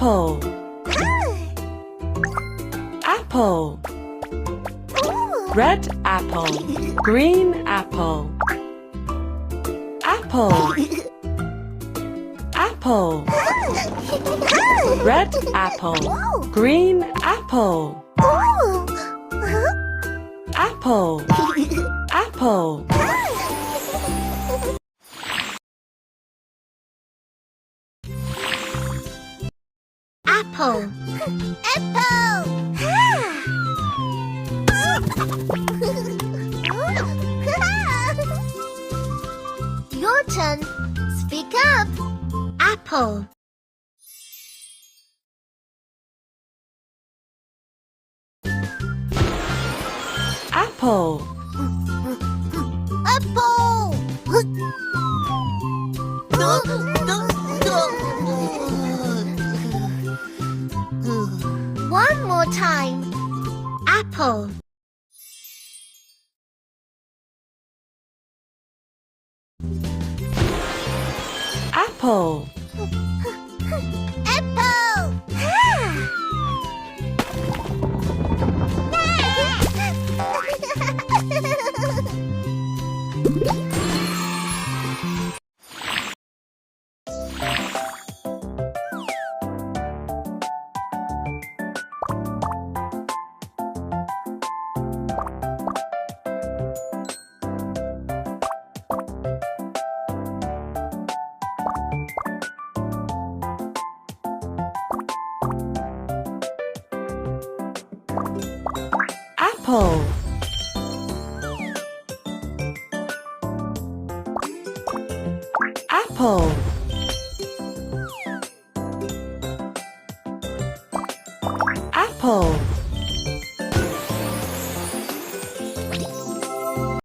Apple. Apple. Red apple. Green apple. Apple. Apple. Red apple. Green apple. Apple. Apple. Apple. Apple. Your turn. Speak up. Apple. Apple. Apple. One more time. Apple. Apple. Apple. Apple. Apple. Apple.